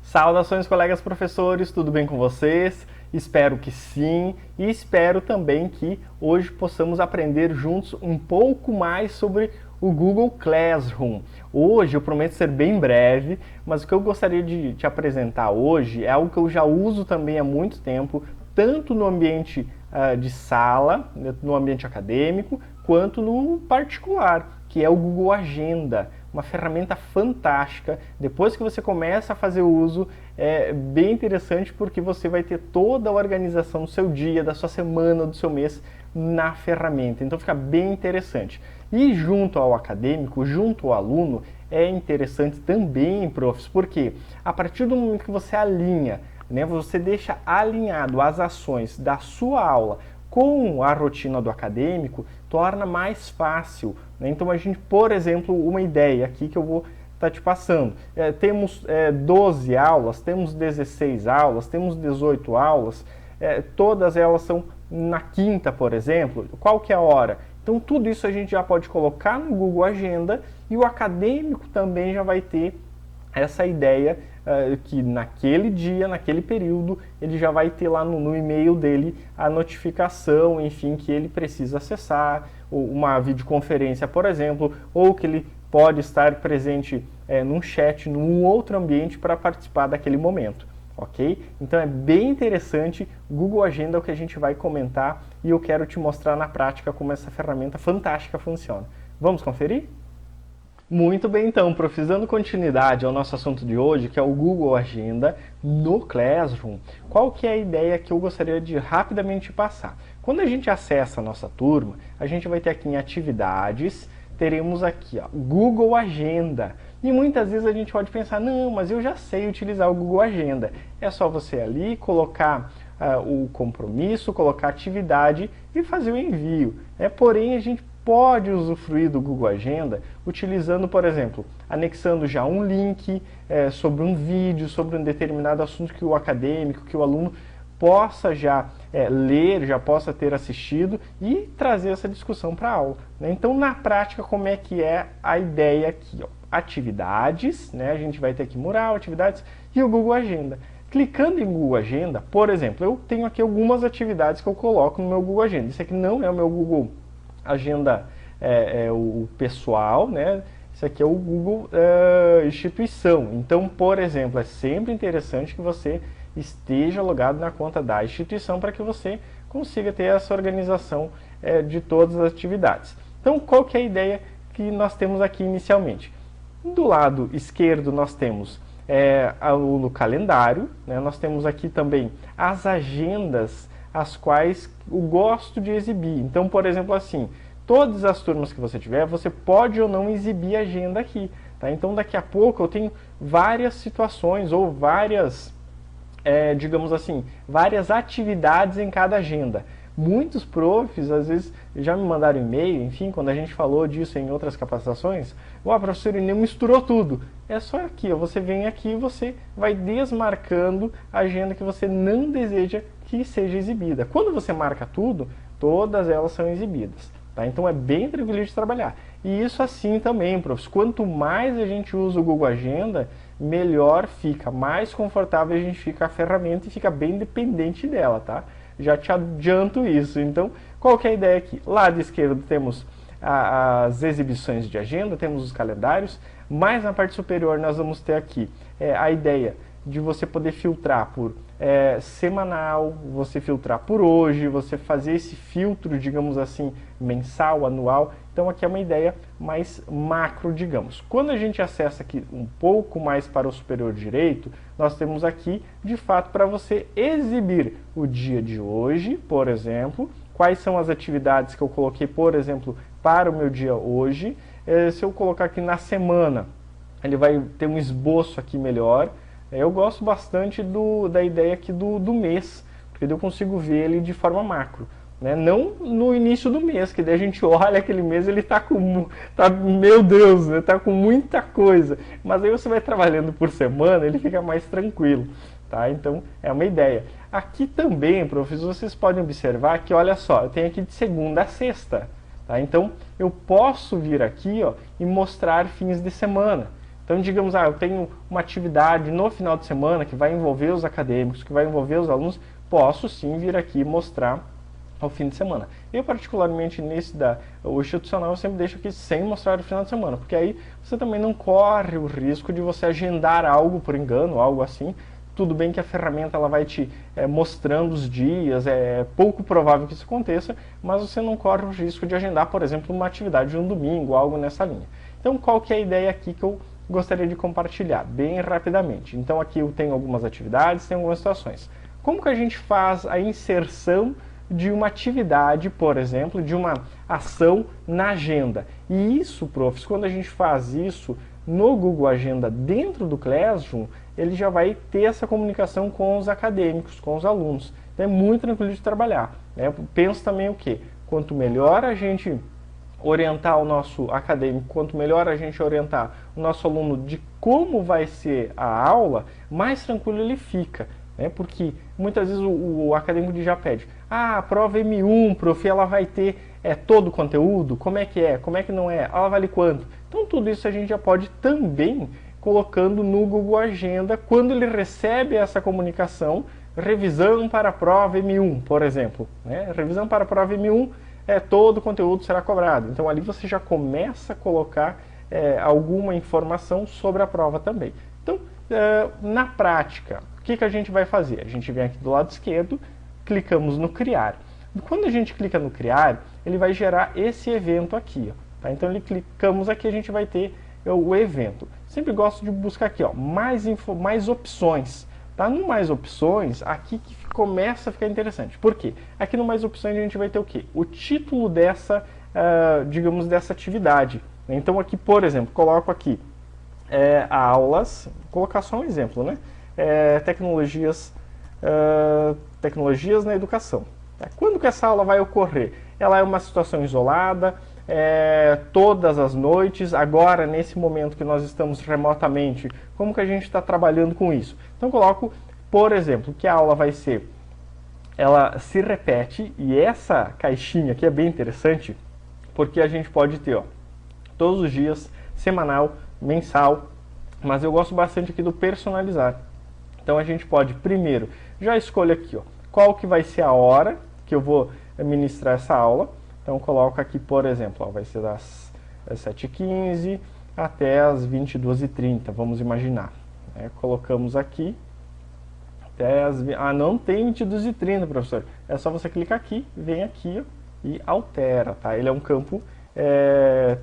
Saudações, colegas professores, tudo bem com vocês? Espero que sim, e espero também que hoje possamos aprender juntos um pouco mais sobre o Google Classroom. Hoje eu prometo ser bem breve, mas o que eu gostaria de te apresentar hoje é algo que eu já uso também há muito tempo, tanto no ambiente de sala, no ambiente acadêmico, quanto no particular, que é o Google Agenda. Uma ferramenta fantástica. Depois que você começa a fazer uso, é bem interessante porque você vai ter toda a organização do seu dia, da sua semana, do seu mês na ferramenta. Então fica bem interessante. E junto ao acadêmico, junto ao aluno, é interessante também, profs, porque a partir do momento que você alinha, você deixa alinhado as ações da sua aula com a rotina do acadêmico, torna mais fácil. Então a gente, por exemplo, uma ideia aqui que eu vou estar te passando. Temos 12 aulas, temos 16 aulas, temos 18 aulas, todas elas são na quinta, por exemplo. Qual que é a hora? Então tudo isso a gente já pode colocar no Google Agenda e o acadêmico também já vai ter essa ideia que naquele dia, naquele período, ele já vai ter lá no e-mail dele a notificação, enfim, que ele precisa acessar, uma videoconferência, por exemplo, ou que ele pode estar presente num chat, num outro ambiente para participar daquele momento, ok? Então é bem interessante, Google Agenda é o que a gente vai comentar e eu quero te mostrar na prática como essa ferramenta fantástica funciona. Vamos conferir? Muito bem, então, professor, dando continuidade ao nosso assunto de hoje, que é o Google Agenda no Classroom, qual que é a ideia que eu gostaria de rapidamente passar? Quando a gente acessa a nossa turma, a gente vai ter aqui em atividades, teremos aqui, ó, Google Agenda. E muitas vezes a gente pode pensar, não, mas eu já sei utilizar o Google Agenda. É só você ali colocar o compromisso, colocar a atividade e fazer o envio. Porém, a gente pode usufruir do Google Agenda utilizando, por exemplo, anexando já um link sobre um vídeo, sobre um determinado assunto que o acadêmico, que o aluno possa já ler, já possa ter assistido e trazer essa discussão para a aula. Então, na prática, como é que é a ideia aqui? Ó? Atividades, a gente vai ter aqui mural, atividades e o Google Agenda. Clicando em Google Agenda, por exemplo, eu tenho aqui algumas atividades que eu coloco no meu Google Agenda. Isso aqui não é o meu Google Agenda o pessoal, Isso aqui é o Google Instituição. Então, por exemplo, é sempre interessante que você esteja logado na conta da instituição para que você consiga ter essa organização de todas as atividades. Então, qual que é a ideia que nós temos aqui inicialmente? Do lado esquerdo nós temos no calendário, nós temos aqui também as agendas as quais eu gosto de exibir. Então, por exemplo, assim, todas as turmas que você tiver, você pode ou não exibir a agenda aqui. Tá? Então, daqui a pouco eu tenho várias situações ou várias, digamos assim, várias atividades em cada agenda. Muitos profs, às vezes, já me mandaram e-mail, enfim, quando a gente falou disso em outras capacitações, professor, ele misturou tudo. É só aqui, ó, você vem aqui e você vai desmarcando a agenda que você não deseja que seja exibida. Quando você marca tudo, todas elas são exibidas. Tá? Então é bem tranquilo de trabalhar. E isso assim também, professor. Quanto mais a gente usa o Google Agenda, melhor fica, mais confortável a gente fica a ferramenta e fica bem dependente dela, tá? Já te adianto isso. Então, qual que é a ideia aqui? Lado esquerdo temos as exibições de agenda, temos os calendários, mas na parte superior nós vamos ter aqui a ideia de você poder filtrar por semanal, você filtrar por hoje, você fazer esse filtro, digamos assim, mensal, anual. Então aqui é uma ideia mais macro, digamos. Quando a gente acessa aqui um pouco mais para o superior direito, nós temos aqui, de fato, para você exibir o dia de hoje, por exemplo, quais são as atividades que eu coloquei, por exemplo, para o meu dia hoje. Se eu colocar aqui na semana, ele vai ter um esboço aqui melhor. Eu gosto bastante da ideia aqui do mês, porque eu consigo ver ele de forma macro. Não no início do mês, que daí a gente olha aquele mês ele meu Deus, tá com muita coisa. Mas aí você vai trabalhando por semana, ele fica mais tranquilo. Tá? Então é uma ideia. Aqui também, professor, vocês podem observar que, olha só, eu tenho aqui de segunda a sexta. Tá? Então eu posso vir aqui, ó, e mostrar fins de semana. Então, digamos, eu tenho uma atividade no final de semana que vai envolver os acadêmicos, que vai envolver os alunos, posso sim vir aqui mostrar ao fim de semana. Eu, particularmente, o institucional, eu sempre deixo aqui sem mostrar o final de semana, porque aí você também não corre o risco de você agendar algo por engano, algo assim. Tudo bem que a ferramenta ela vai te mostrando os dias, é pouco provável que isso aconteça, mas você não corre o risco de agendar, por exemplo, uma atividade de um domingo, algo nessa linha. Então, qual que é a ideia aqui que eu gostaria de compartilhar? Bem rapidamente. Então, aqui eu tenho algumas atividades, tenho algumas situações. Como que a gente faz a inserção de uma atividade, por exemplo, de uma ação na agenda? E isso, profs, quando a gente faz isso no Google Agenda dentro do Classroom, ele já vai ter essa comunicação com os acadêmicos, com os alunos. Então é muito tranquilo de trabalhar. Né? Penso também o quê? Quanto melhor a gente orientar o nosso acadêmico, quanto melhor a gente orientar o nosso aluno de como vai ser a aula, mais tranquilo ele fica. Né? Porque muitas vezes o acadêmico já pede, a prova M1, prof, ela vai ter todo o conteúdo? Como é? Como é que não é? Ela vale quanto? Então tudo isso a gente já pode também colocando no Google Agenda, quando ele recebe essa comunicação, revisão para a prova M1, por exemplo. Né? Revisão para a prova M1, todo o conteúdo será cobrado. Então ali você já começa a colocar alguma informação sobre a prova também. Então, na prática, o que a gente vai fazer? A gente vem aqui do lado esquerdo, clicamos no Criar. Quando a gente clica no Criar, ele vai gerar esse evento aqui. Ó, tá? Então, clicamos aqui, a gente vai ter o evento. Sempre gosto de buscar aqui, ó, mais opções. Tá? No mais opções, aqui que começa a ficar interessante. Por quê? Aqui no mais opções a gente vai ter o quê? O título dessa, digamos, dessa atividade. Então aqui, por exemplo, coloco aqui aulas, vou colocar só um exemplo, né? Tecnologias na educação. Tá? Quando que essa aula vai ocorrer? Ela é uma situação isolada, todas as noites, agora nesse momento que nós estamos remotamente, como que a gente está trabalhando com isso? Então coloco, por exemplo, que a aula vai ser, ela se repete, e essa caixinha aqui é bem interessante, porque a gente pode ter, ó, todos os dias, semanal, mensal, mas eu gosto bastante aqui do personalizar. Então a gente pode, primeiro, já escolho aqui, ó, qual que vai ser a hora que eu vou ministrar essa aula. Então coloco aqui, por exemplo, ó, vai ser das 7h15 até as 22h30, vamos imaginar. Colocamos aqui até as... não tem 22h30, professor. É só você clicar aqui, vem aqui, ó, e altera, tá? Ele é um campo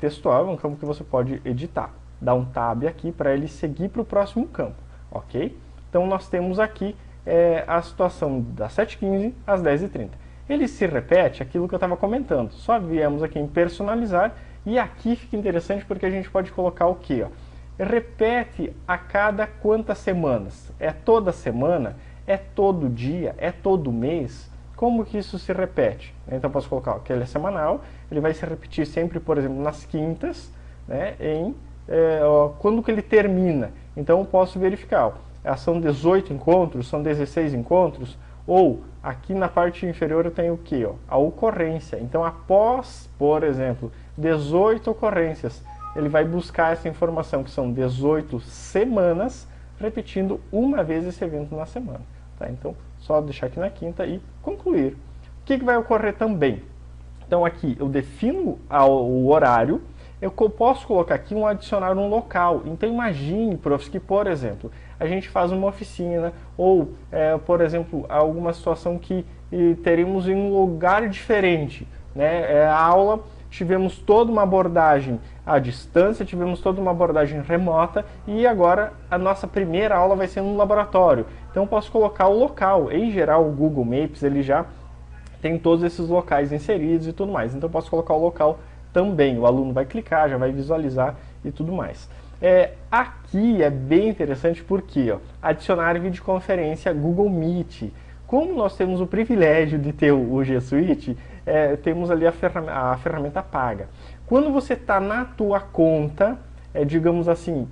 textual, é um campo que você pode editar. Dá um tab aqui para ele seguir para o próximo campo, ok? Então nós temos aqui a situação das 7h15 às 10h30. Ele se repete aquilo que eu estava comentando. Só viemos aqui em personalizar e aqui fica interessante porque a gente pode colocar o quê? Ó? Repete a cada quantas semanas? É toda semana? É todo dia? É todo mês? Como que isso se repete? Então posso colocar que ele é semanal, ele vai se repetir sempre, por exemplo, nas quintas, né, quando que ele termina. Então eu posso verificar, ó, são 18 encontros, são 16 encontros, ou aqui na parte inferior eu tenho o que? A ocorrência. Então após, por exemplo, 18 ocorrências, ele vai buscar essa informação, que são 18 semanas, repetindo uma vez esse evento na semana. Tá? Então, só deixar aqui na quinta e concluir. O que vai ocorrer também? Então aqui eu defino o horário, eu posso colocar aqui adicionar um local. Então imagine, profs, que, por exemplo, a gente faz uma oficina ou, por exemplo, alguma situação que teremos em um lugar diferente. Né? A aula, tivemos toda uma abordagem à distância, tivemos toda uma abordagem remota e agora a nossa primeira aula vai ser no laboratório. Então eu posso colocar o local. Em geral, o Google Maps ele já tem todos esses locais inseridos e tudo mais. Então eu posso colocar o local também. O aluno vai clicar, já vai visualizar e tudo mais. Aqui é bem interessante porque adicionar videoconferência Google Meet. Como nós temos o privilégio de ter o G Suite, temos ali a ferramenta paga. Quando você está na tua conta, digamos assim,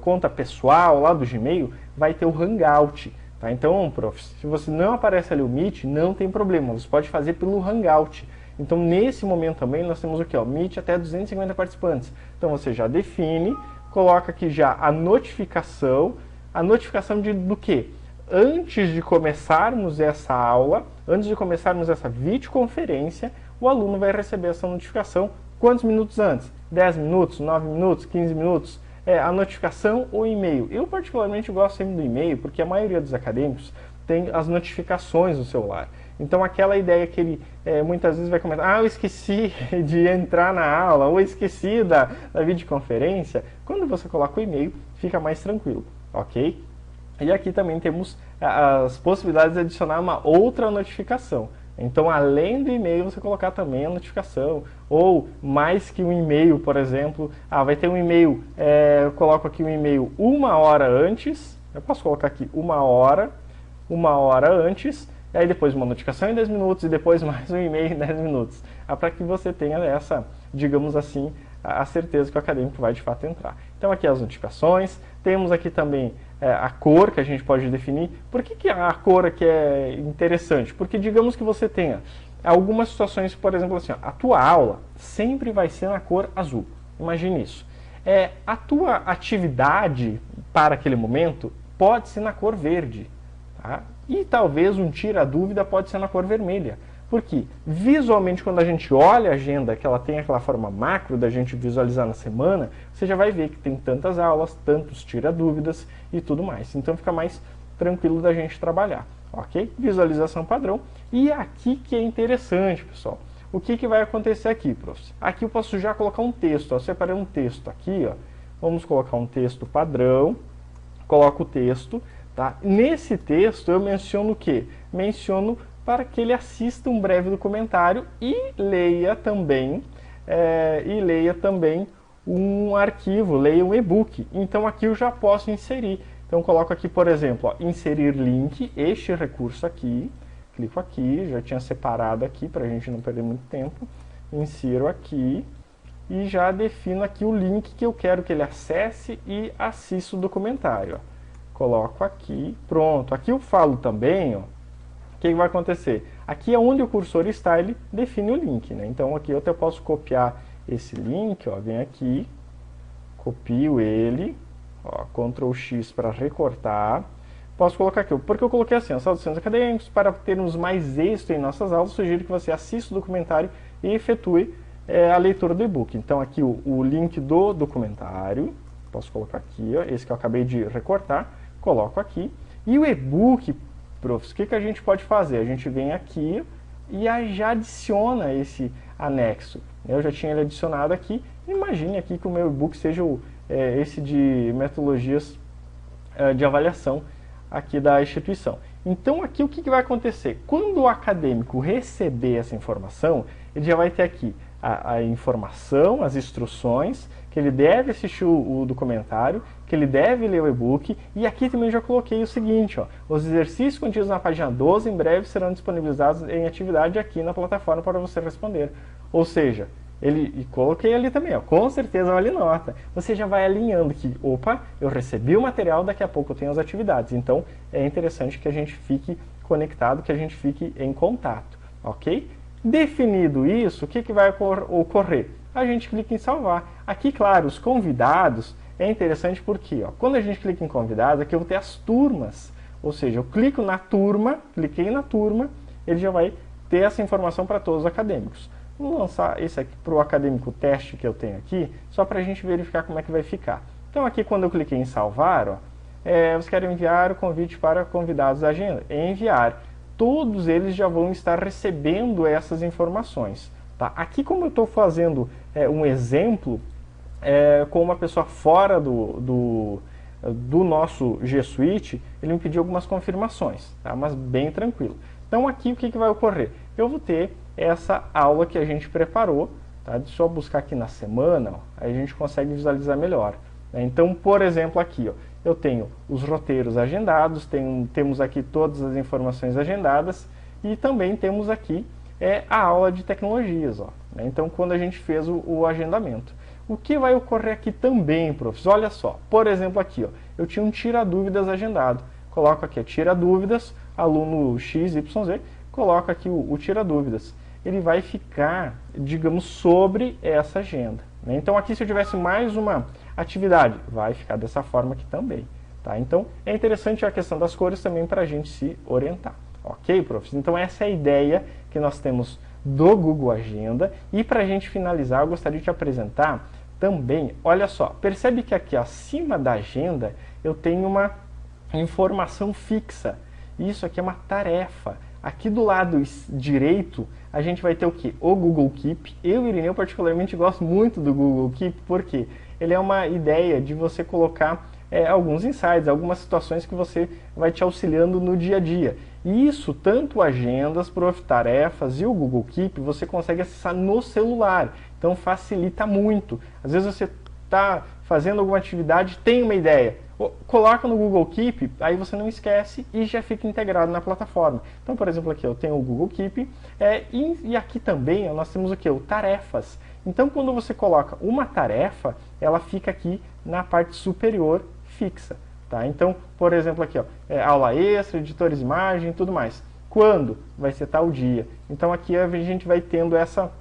conta pessoal lá do Gmail, vai ter o Hangout. Tá? Então, prof, se você não aparece ali o Meet, não tem problema, você pode fazer pelo Hangout. Então, nesse momento também, nós temos o quê? Meet até 250 participantes. Então, você já define coloca aqui já a notificação do quê? Antes de começarmos essa aula, antes de começarmos essa videoconferência, o aluno vai receber essa notificação quantos minutos antes? 10 minutos, 9 minutos, 15 minutos? A notificação ou e-mail? Eu particularmente gosto sempre do e-mail, porque a maioria dos acadêmicos tem as notificações no celular. Então aquela ideia que ele muitas vezes vai comentar, eu esqueci de entrar na aula, ou esqueci da videoconferência, quando você coloca o e-mail, fica mais tranquilo, ok? E aqui também temos as possibilidades de adicionar uma outra notificação. Então, além do e-mail, você colocar também a notificação. Ou, mais que um e-mail, por exemplo, vai ter um e-mail, eu coloco aqui um e-mail 1 hora antes, eu posso colocar aqui 1 hora antes, e aí depois uma notificação em 10 minutos, e depois mais um e-mail em 10 minutos. Para que você tenha essa, digamos assim, a certeza que o acadêmico vai de fato entrar. Então aqui as notificações, temos aqui também a cor que a gente pode definir. Por que a cor aqui é interessante? Porque digamos que você tenha algumas situações, por exemplo, assim, a tua aula sempre vai ser na cor azul. Imagine isso. A tua atividade para aquele momento pode ser na cor verde. Tá? E talvez um tira-dúvida pode ser na cor vermelha. Porque visualmente, quando a gente olha a agenda, que ela tem aquela forma macro da gente visualizar na semana, você já vai ver que tem tantas aulas, tantos tira-dúvidas e tudo mais. Então fica mais tranquilo da gente trabalhar, ok? Visualização padrão. E aqui que é interessante, pessoal. O que vai acontecer aqui, professor? Aqui eu posso já colocar um texto. Eu separei um texto aqui, ó. Vamos colocar um texto padrão. Coloco o texto, tá? Nesse texto eu menciono o quê? Menciono para que ele assista um breve documentário e leia também um arquivo, leia um e-book. Então aqui eu já posso inserir. Então coloco aqui, por exemplo, inserir link, este recurso aqui, clico aqui, já tinha separado aqui para a gente não perder muito tempo, insiro aqui e já defino aqui o link que eu quero que ele acesse e assista o documentário. Ó. Coloco aqui, pronto. Aqui eu falo também, ó, o que vai acontecer? Aqui é onde o cursor está, ele define o link, né? Então aqui eu até posso copiar esse link, ó, vem aqui, copio ele, ó, Ctrl X para recortar. Posso colocar aqui, porque eu coloquei assim, saudações acadêmicos, para termos mais êxito em nossas aulas, sugiro que você assista o documentário e efetue a leitura do e-book. Então aqui o link do documentário, posso colocar aqui, ó, esse que eu acabei de recortar, coloco aqui, e o e-book, profs, o que a gente pode fazer? A gente vem aqui e já adiciona esse anexo. Eu já tinha ele adicionado aqui. Imagine aqui que o meu e-book seja esse de metodologias de avaliação aqui da instituição. Então aqui o que vai acontecer? Quando o acadêmico receber essa informação, ele já vai ter aqui a informação, as instruções, que ele deve assistir o documentário, que ele deve ler o e-book, e aqui também já coloquei o seguinte, ó, os exercícios contidos na página 12 em breve serão disponibilizados em atividade aqui na plataforma para você responder. Ou seja, e coloquei ali também, ó, com certeza vale nota. Você já vai alinhando que, opa, eu recebi o material, daqui a pouco eu tenho as atividades. Então é interessante que a gente fique conectado, que a gente fique em contato, ok? Definido isso, o que vai ocorrer? A gente clica em salvar. Aqui, claro, os convidados, é interessante porque, ó, quando a gente clica em convidados, aqui eu vou ter as turmas. Ou seja, eu clico na turma, cliquei na turma, ele já vai ter essa informação para todos os acadêmicos. Vou lançar esse aqui para o acadêmico teste que eu tenho aqui, só para a gente verificar como é que vai ficar. Então aqui quando eu cliquei em salvar, ó, você quer enviar o convite para convidados da agenda? Enviar. Todos eles já vão estar recebendo essas informações. Tá? Aqui como eu estou fazendo um exemplo com uma pessoa fora do nosso G Suite, ele me pediu algumas confirmações, tá? Mas bem tranquilo. Então aqui o que vai ocorrer? Eu vou ter essa aula que a gente preparou, tá? Deixa eu buscar aqui na semana, ó, aí a gente consegue visualizar melhor. Né? Então, por exemplo, aqui, ó, eu tenho os roteiros agendados, temos aqui todas as informações agendadas e também temos aqui a aula de tecnologias. Ó, né? Então, quando a gente fez o agendamento. O que vai ocorrer aqui também, professor? Olha só, por exemplo aqui, ó, eu tinha um tira-dúvidas agendado. Coloco aqui, tira-dúvidas, aluno XYZ, coloco aqui o tira-dúvidas. Ele vai ficar, digamos, sobre essa agenda. Né? Então aqui se eu tivesse mais uma atividade. Vai ficar dessa forma aqui também. Tá? Então, é interessante a questão das cores também para a gente se orientar. Ok, profs? Então, essa é a ideia que nós temos do Google Agenda. E para a gente finalizar, eu gostaria de te apresentar também, olha só, percebe que aqui acima da agenda eu tenho uma informação fixa. Isso aqui é uma tarefa. Aqui do lado direito, a gente vai ter o quê? O Google Keep. Eu, Irineu, particularmente gosto muito do Google Keep, porque ele é uma ideia de você colocar alguns insights, algumas situações que você vai te auxiliando no dia a dia. E isso, tanto agendas, tarefas e o Google Keep, você consegue acessar no celular. Então facilita muito. Às vezes você está fazendo alguma atividade, tem uma ideia, coloca no Google Keep, aí você não esquece e já fica integrado na plataforma. Então, por exemplo, aqui eu tenho o Google Keep e aqui também nós temos o que? O Tarefas. Então, quando você coloca uma tarefa, ela fica aqui na parte superior fixa. Tá? Então, por exemplo, aqui, ó, aula extra, editores de imagem, tudo mais. Quando? Vai ser tal dia. Então, aqui a gente vai tendo essa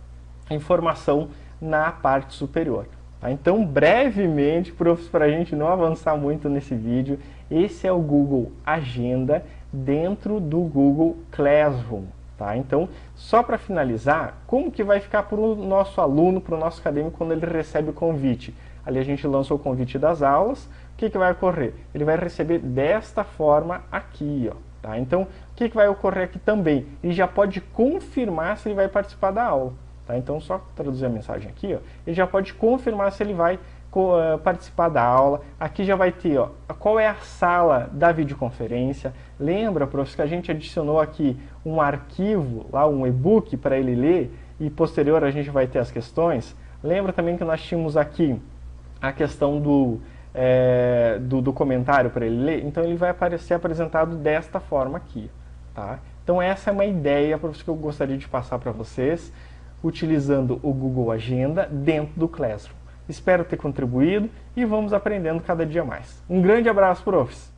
informação na parte superior. Tá? Então, brevemente, profs, para a gente não avançar muito nesse vídeo, esse é o Google Agenda dentro do Google Classroom. Tá? Então, só para finalizar, como que vai ficar para o nosso aluno, para o nosso acadêmico, quando ele recebe o convite? Ali a gente lança o convite das aulas, o que vai ocorrer? Ele vai receber desta forma aqui, ó. Tá? Então, o que vai ocorrer aqui também? Ele já pode confirmar se ele vai participar da aula. Tá? Então, só traduzir a mensagem aqui, ó, ele já pode confirmar se ele vai participar da aula. Aqui já vai ter, ó, qual é a sala da videoconferência. Lembra, professor, que a gente adicionou aqui um arquivo, lá um e-book para ele ler e posterior a gente vai ter as questões. Lembra também que nós tínhamos aqui a questão do comentário para ele ler? Então ele vai ser apresentado desta forma aqui. Tá? Então essa é uma ideia, professor, que eu gostaria de passar para vocês, utilizando o Google Agenda dentro do Classroom. Espero ter contribuído e vamos aprendendo cada dia mais. Um grande abraço, profs!